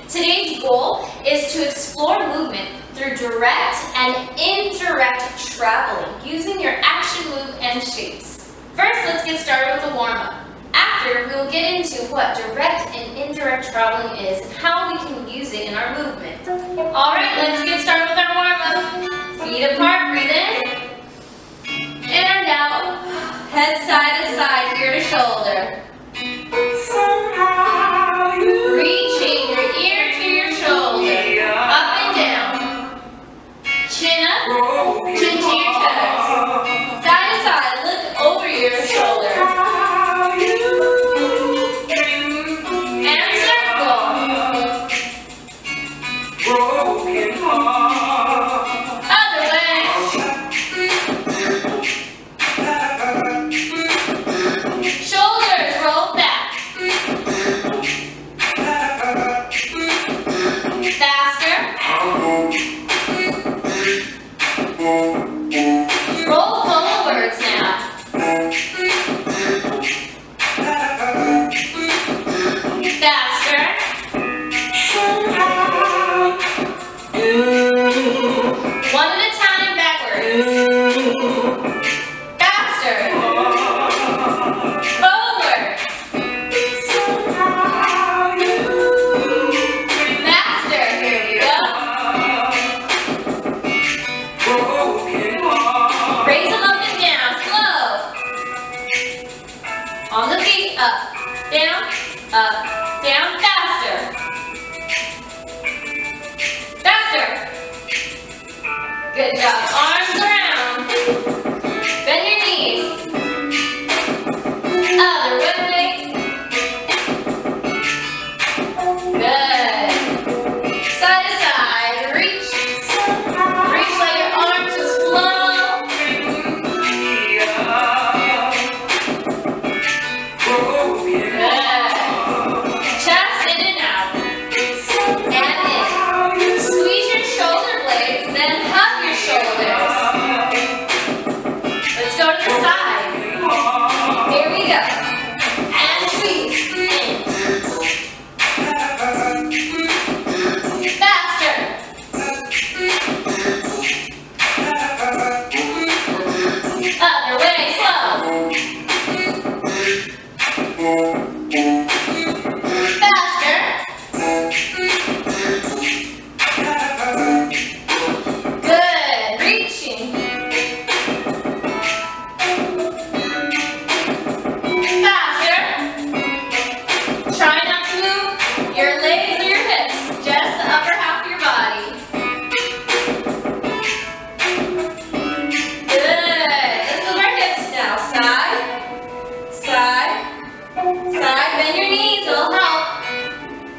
Today's goal is to explore movement through direct and indirect traveling using your action, move, and shapes. First, let's get started with a warm-up. After, we will get into what direct and indirect traveling is and how we can use it in our movement. Alright, let's get started with our warm-up. Feet apart, breathe in. And out. Head side to side, ear to shoulder. Reaching your ear to your shoulder. Up and down. Chin up, chin to your toes. Side to side, look over your shoulder. And circle. Other way. Shoulders roll back. Faster. Roll forwards now. Faster. One at a time, backwards. Faster. Forward. Faster. Here we go. Raise them up and down. Slow. On the feet. Up. Down. Up. Down. Faster. Faster. Good job. Arms around. Bend your knees. Other way. Good. Side to side. Reach. Reach, let your arms just flow. Good. Chest in and out. And in. Squeeze your shoulder blades, then hug your shoulders. Let's go to the side. Here we go. And squeeze. In. Faster. Other way, slow. Faster. Good. Reaching. Faster. Try not to move your legs or your hips, just the upper half of your body. Good. Let's move our hips now. Side, side, side. Bend your knees, it'll help.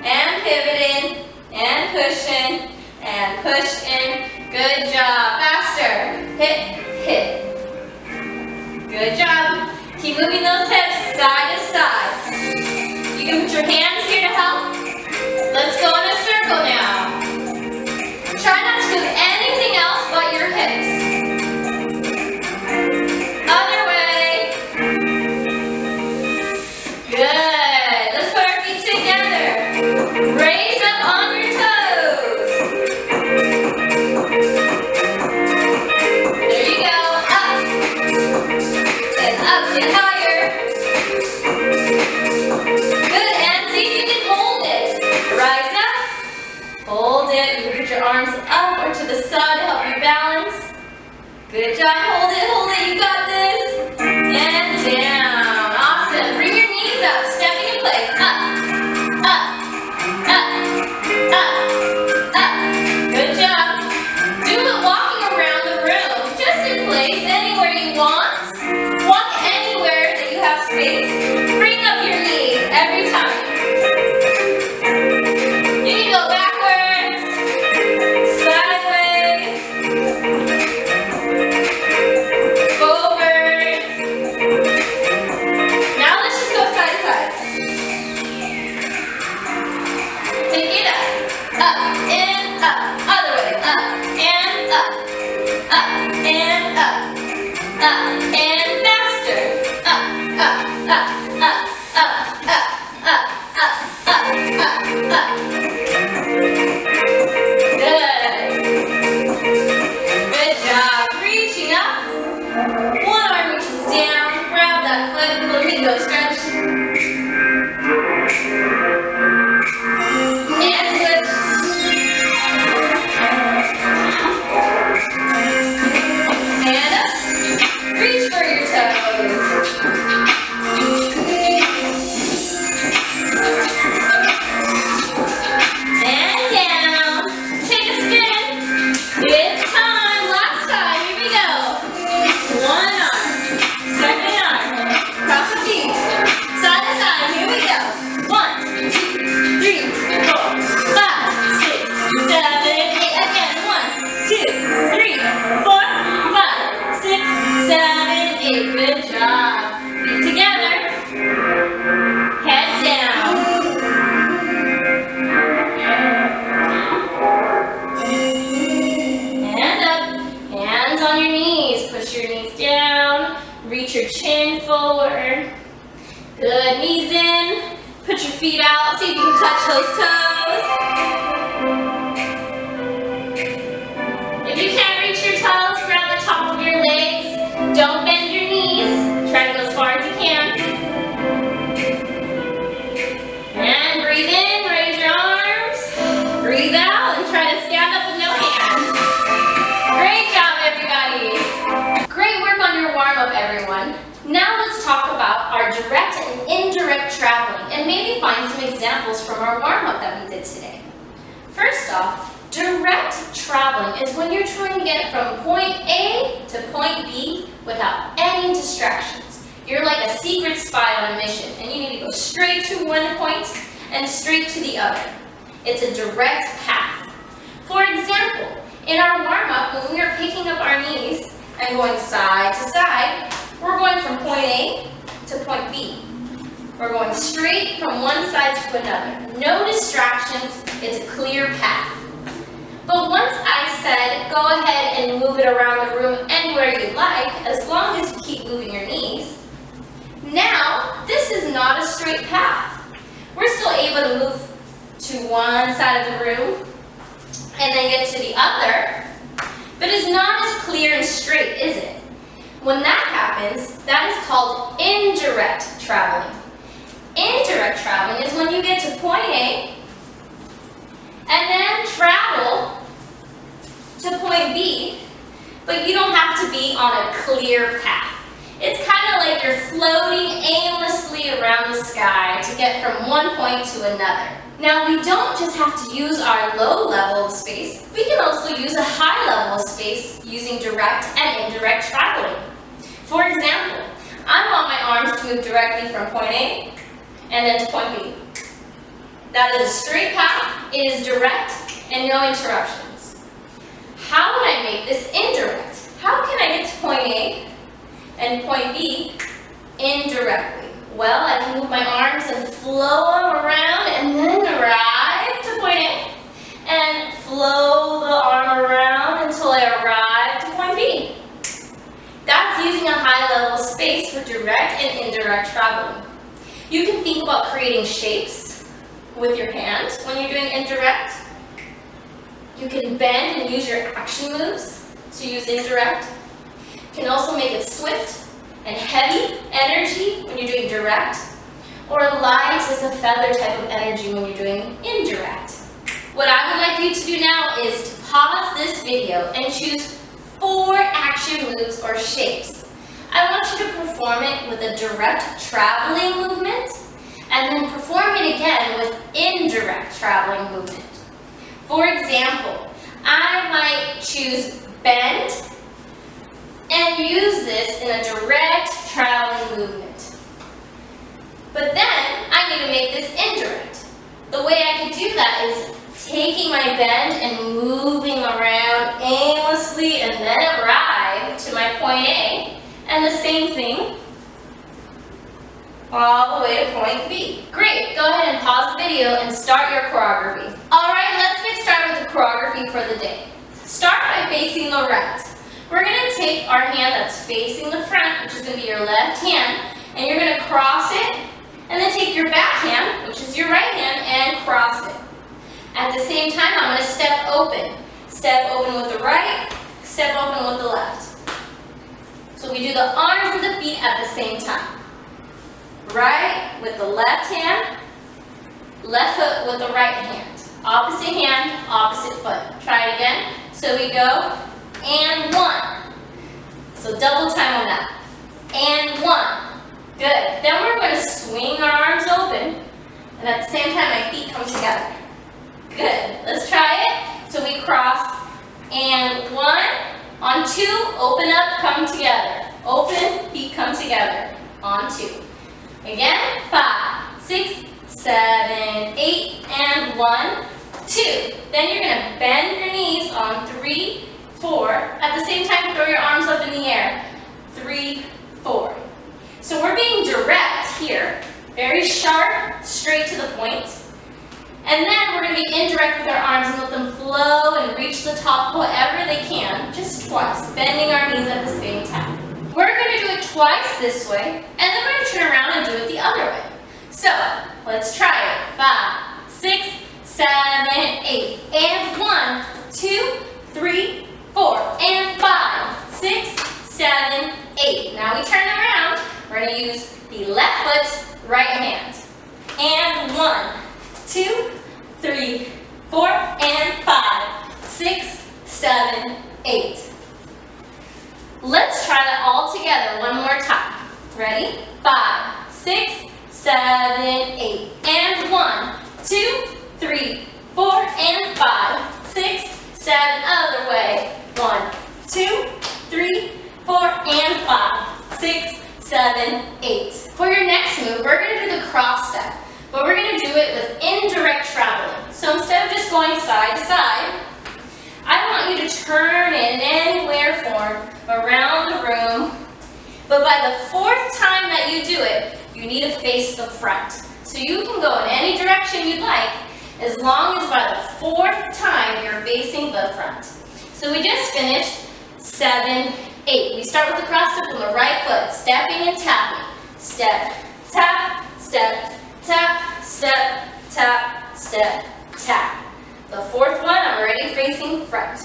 And pivot in, and push in, and push in. Good job. Faster. Hip, hip. Good job. Keep moving those hips side to side. You can put your hands here to help. Let's go in a circle now. Try not to move anything else but your hips. Other way. Good. Let's put our feet together. Raise up on your toes. There you go. Up. Then up, get higher. Good. And see if you can hold it. Rise up. Hold it. You can put your arms up or to the side to help you balance. Good job. Hold it, hold it. You got this. And down. Awesome. Bring your knees up. Stepping in place. Up. Up. Up. Up. Up. Good job. Do it walking around the room. Just in place. Anywhere you want. Walk anywhere that you have space. Bring up your knees every time. You can go backwards. Sideways. knees. Push your knees down. Reach your chin forward. Good, knees in. Put your feet out. See if you can touch those toes. If you can't reach your toes, grab the top of your legs. Don't bend your knees. Try to go as far as you can. And breathe in, raise your arms. Breathe out and try to stand up with no hands. Great job, everybody. Great work on your warm-up, everyone. Now let's talk about our direct and indirect traveling and maybe find some examples from our warm-up that we did today. First off, direct traveling is when you're trying to get from point A to point B without any distractions. You're like a secret spy on a mission and you need to go straight to one point and straight to the other. It's a direct path. For example, in our warm-up, when we are picking up our knees and going side to side, we're going from point A to point B. We're going straight from one side to another. No distractions, it's a clear path. But once I said, go ahead and move it around the room anywhere you like, as long as you keep moving your knees. Now, this is not a straight path. We're still able to move to one side of the room and then get to the other, but it's not as clear and straight, is it? When that happens, that is called indirect traveling. Indirect traveling is when you get to point A and then travel to point B, but you don't have to be on a clear path. It's kind of like you're floating aimlessly around the sky to get from one point to another. Now, we don't just have to use our low level of space, we can also use a high level of space using direct and indirect traveling. For example, I want my arms to move directly from point A and then to point B. That is a straight path, it is direct, and no interruptions. How would I make this indirect? How can I get to point A and point B indirectly? Well, I can move my arms and flow them around and then arrive to point A and flow the arm around until I arrive to point B. That's using a high level of space for direct and indirect traveling. You can think about creating shapes with your hand when you're doing indirect. You can bend and use your action moves to use indirect. You can also make it swift and heavy energy when you're doing direct, or light as a feather type of energy when you're doing indirect. What I would like you to do now is to pause this video and choose 4 action moves or shapes. I want you to perform it with a direct traveling movement and then perform it again with indirect traveling movement. For example, I might choose bend and use this in a direct traveling movement. But then I need to make this indirect. The way I could do that is taking my bend and moving around aimlessly and then arrive to my point A, and the same thing all the way to point B. Great, go ahead and pause the video and start your choreography. Alright, let's get started with the choreography for the day. Start by facing the right. We're going to take our hand that's facing the front, which is going to be your left hand, and you're going to cross it, and then take your back hand, which is your right hand, and cross it. At the same time, I'm going to step open. Step open with the right, step open with the left. So we do the arms and the feet at the same time. Right with the left hand, left foot with the right hand. Opposite hand, opposite foot. Try it again. So we go, and 1. So double time on that. And 1. Good. Then we're going to swing our arms open, and at the same time my feet come together. Good. Let's try it. So we cross, and 1. On 2, open up, come together. Open, feet come together. On 2. Again, 5, 6, 7, 8, and 1, 2. Then you're going to bend your knees on 3, 4. At the same time, throw your arms up in the air. 3, 4. So we're being direct here. Very sharp, straight to the point. And then we're going to be indirect with our arms and let them flow and reach the top however they can, just twice, bending our knees at the same time. We're going to do it twice this way, and then we're going to turn around and do it the other way. So, let's try it. 5, 6, 7, 8. And 1, 2, 3, 4. And 5, 6, 7, 8. Now we turn around. We're going to use the left foot, right hand. And 1, 2, 3, 4, and 5, 6, 7, 8. Let's try that all together one more time. Ready? 5, 6, 7, 8. And 1, 2, 3, 4, and 5, 6, 7. Other way. 1, 2, 3, 4, and 5, 6, 7, 8. For your next move, we're going to do the cross step. But we're going to do it with indirect traveling. So instead of just going side to side, I want you to turn in anywhere form around the room. But by the 4th time that you do it, you need to face the front. So you can go in any direction you'd like, as long as by the 4th time you're facing the front. So we just finished 7, 8. We start with the cross step on the right foot, stepping and tapping. Step, tap, step, tap, step, tap, step, tap. The 4th one, I'm already facing front.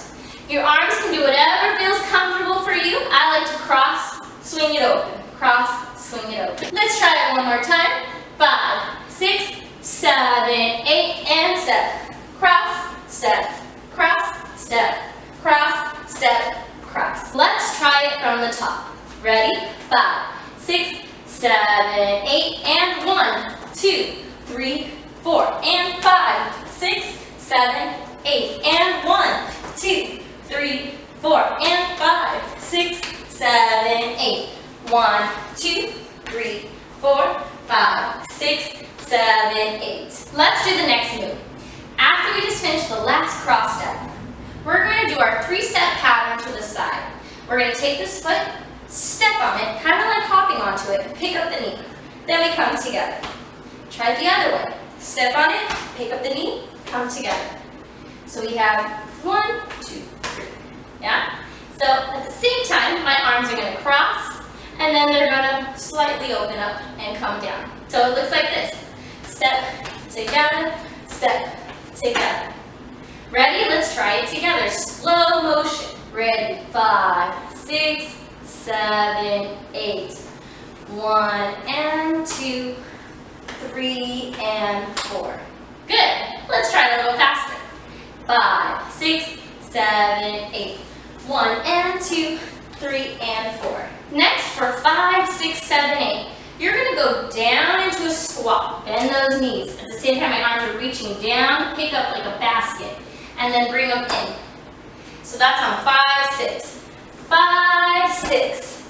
Your arms can do whatever feels comfortable for you. I like to cross, swing it open. Cross, swing it open. Let's try it one more time. 5, 6, 7, 8, and step. Cross, step, cross, step, cross, step, cross. Let's try it from the top. Ready? 5, 6, 7, 8, and 1, 2, 3, 4, and 5, 6, 7, 8, and 1, 2, 3, 4, and 5, 6, 7, 8. 1, 2, 3, 4, 5, 6, 7, 8. Let's do the next move. After we just finished the last cross step, we're going to do our 3-step pattern to the side. We're going to take this foot, step on it, kind of like hopping onto it, and pick up the knee. Then we come together. Try it the other way. Step on it, pick up the knee, come together. So we have 1, 2, 3. Yeah? So at the same time, my arms are going to cross, and then they're going to slightly open up and come down. So it looks like this. Step, together, step, together. Ready? Let's try it together. Slow motion. Ready? 5, 6, 7, 8. 1 and 2, 3 and 4. Good. Let's try it a little faster. 5, 6, 7, 8. 1 and 2, 3 and 4. Next, for 5, 6, 7, 8, you're going to go down into a squat. Bend those knees. At the same time, my arms are reaching down, pick up like a basket, and then bring them in. So that's on 5, 6. 5, 6.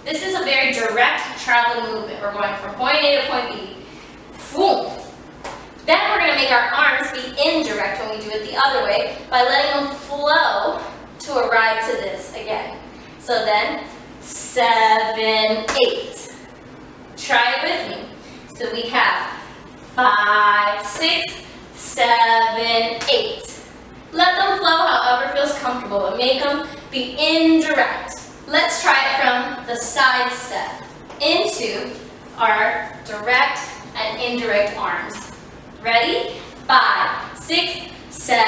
This is a very direct traveling movement. We're going from point A to point B. Boom. Then we're going to make our arms be indirect when we do it the other way by letting them flow to arrive to this again. So then, 7, 8. Try it with me. So we have 5, 6, 7, 8. Let them flow however feels comfortable, but make them be indirect. Let's try it from the side step into our direct and indirect arms. Ready? 5, 6, 7,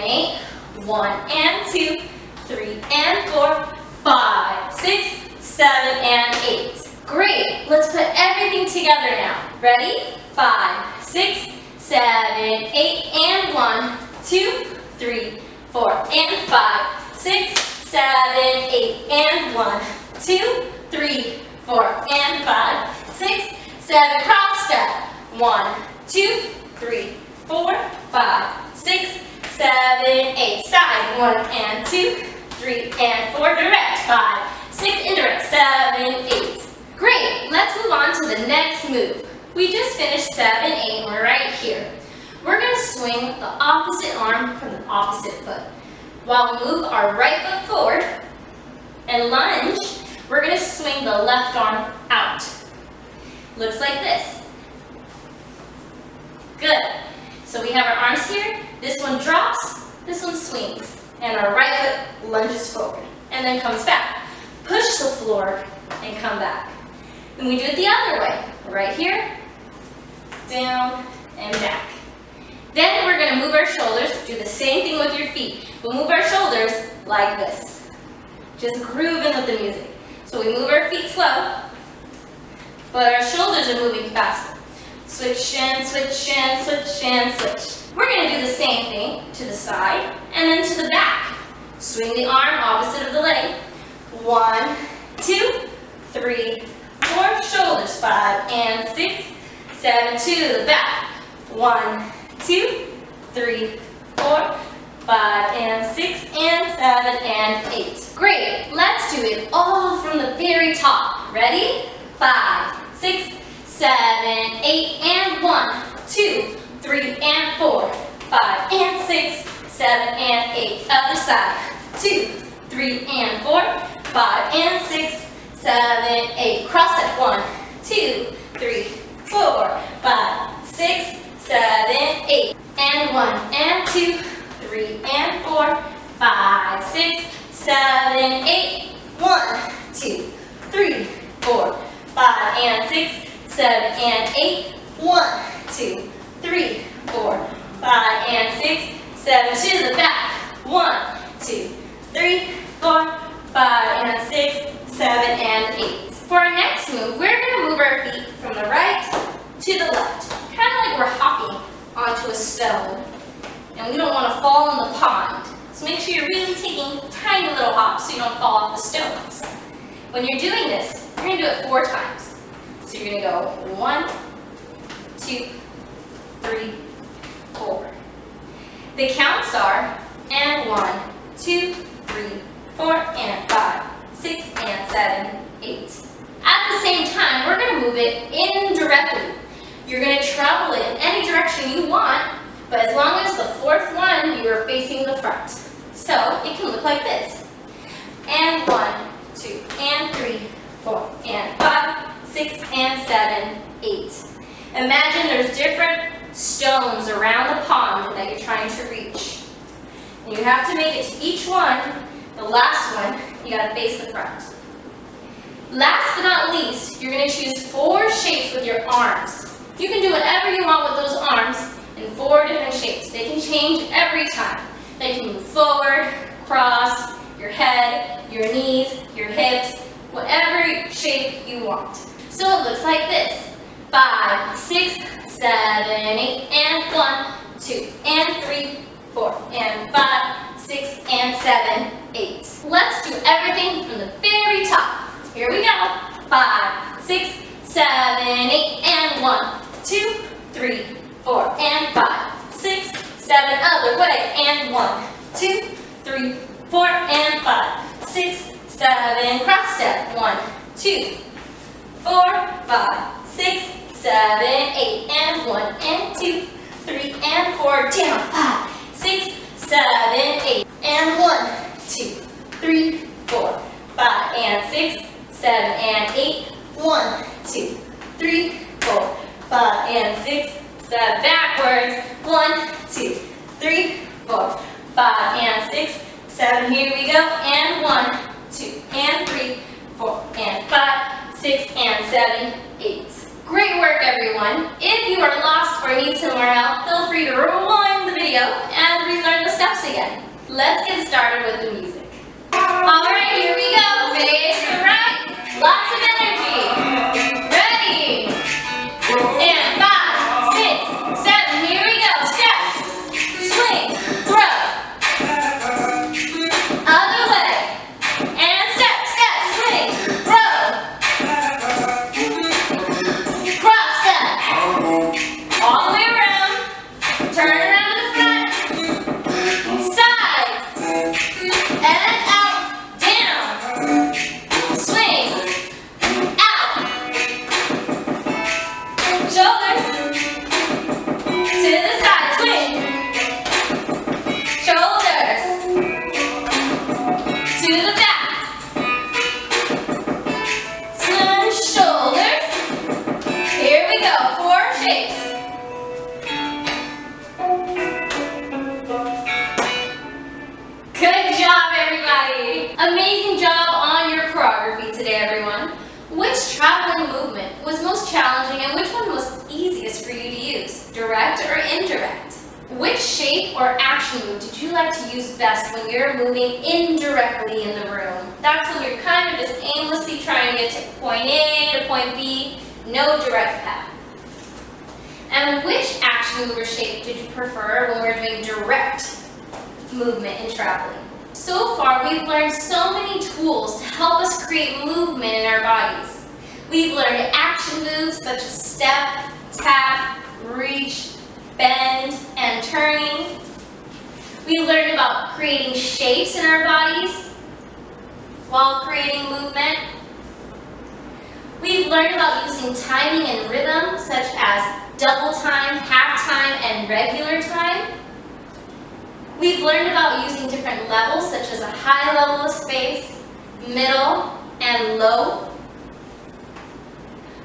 8. 1 and 2, 3 and 4, 5, 6, 7, and 8. Great. Let's put everything together now. Ready? 5, 6, 7, 8, and 1, 2, 3, 4, and 5, 6, 7, 8, and 1, 2, 3, 4, and 5, 6, 7. Cross step. 1, 2, 3, 4, 5, 6, 7, 8. Side. 1 and 2, 3 and 4. Direct. 5, 6. Indirect. 7, 8. Great. Let's move on to the next move. We just finished 7, 8. We're right here. We're going to swing the opposite arm from the opposite foot. While we move our right foot forward and lunge, we're going to swing the left arm out. Looks like this. Good. So we have our arms here. This one drops, this one swings. And our right foot lunges forward and then comes back. Push the floor and come back. Then we do it the other way. Right here, down and back. Then we're going to move our shoulders. Do the same thing with your feet. We'll move our shoulders like this. Just grooving with the music. So we move our feet slow, but our shoulders are moving faster. Switch and switch and switch and switch. We're going to do the same thing to the side and then to the back. Swing the arm opposite of the leg. 1, 2, 3, 4. Shoulders. 5 and 6, 7 to the back. 1, 2, 3, 4, 5 and 6 and 7 and 8. Great. Let's do it all from the very top. Ready? 5, 6, 7, 8 and 1, 2, 3 and 4, 5 and 6, 7 and 8. Other side. 2, 3 and 4, 5 and 6, 7, 8. Cross step. 1, 2, 3, 4, 5, 6, 7, 8. And 1 and 2, 3 and 4, 5, 6, 7, 8. 1, 2, 3, 4, 5 and 6, 7 and 8. 1, 2, 3, 4, 5 and 6, 7 to the back. 1, 2, 3, 4, 5 and 6, 7 and 8. For our next move, we're going to move our feet from the right to the left. Kind of like we're hopping onto a stone. And we don't want to fall in the pond. So make sure you're really taking tiny little hops so you don't fall off the stones. When you're doing this, you're going to do it 4 times. So you're going to go 1, 2, 3, 4. The counts are and 1, 2, 3, 4, and 5, 6, and 7, 8. At the same time, we're going to move it indirectly. You're going to travel it in any direction you want, but as long as the 4th one, you are facing the front. So it can look like this. And 1, 2, and 3, 4, and 5, 6, and 7, 8. Imagine there's different stones around the pond that you're trying to reach. And you have to make it to each one. The last one, you got to face the front. Last but not least, you're going to choose 4 shapes with your arms. You can do whatever you want with those arms in 4 different shapes. They can change every time. They can move forward, cross, your head, your knees, your hips, whatever shape you want. So it looks like this. 5, 6, 7, 8, and 1, 2, and 3, 4, and 5, 6, and 7, 8. Let's do everything from the very top. Here we go. 5, 6, 7, 8, and 1, 2, 3, 4, and 5, 6, 7, other way, and 1, 2, 3, 4, and 5, 6, 7, cross step, 1, 2, 4, 5, 6, 7, 8, and 1, and 2, 3, and 4, down, 5, 6, 7, 8, and 1, 2, 3, 4, 5, and 6, 7, and 8, 1, 2, 3, 4, 5, and 6, 7, backwards, 1, 2, 3, 4, 5, and 6, 7, here we go, and 1, 2, and 3, 4, and 5, 6, and 7, 8. Great work, everyone. If you are lost or need somewhere else, feel free to rewind the video and relearn the steps again. Let's get started with the music. All right, here we go. Face the right. Lots of energy. Ready? And 5, 6, 7. Here we go. Step. Swing. Throw. Other way. And step, step, swing. Throw. Cross step. All the way around. Turn around to the front. Side. And out. Down. Which traveling movement was most challenging and which one was easiest for you to use? Direct or indirect? Which shape or action move did you like to use best when you're moving indirectly in the room? That's when you're kind of just aimlessly trying to get to point A to point B, no direct path. And which action move or shape did you prefer when we're doing direct movement in traveling? So far, we've learned so many tools to help us create movement in our bodies. We've learned action moves such as step, tap, reach, bend, and turning. We learned about creating shapes in our bodies while creating movement. We've learned about using timing and rhythm, such as double time, half time, and regular time. We've learned about using different levels, such as a high level of space, middle, and low.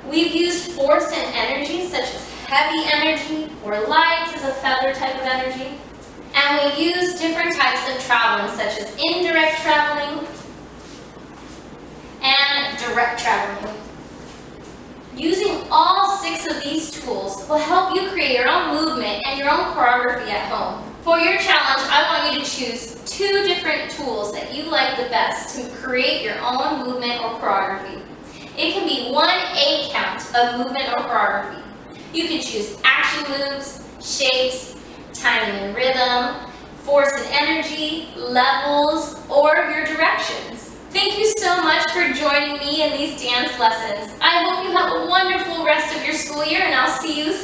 We've used force and energy, such as heavy energy or light as a feather type of energy. And we use different types of traveling, such as indirect traveling and direct traveling. Using all 6 of these tools will help you create your own movement and your own choreography at home. For your challenge, I want you to choose 2 different tools that you like the best to create your own movement or choreography. It can be 1 8 count of movement or choreography. You can choose action moves, shapes, timing and rhythm, force and energy, levels, or your directions. Thank you so much for joining me in these dance lessons. I hope you have a wonderful rest of your school year, and I'll see you soon.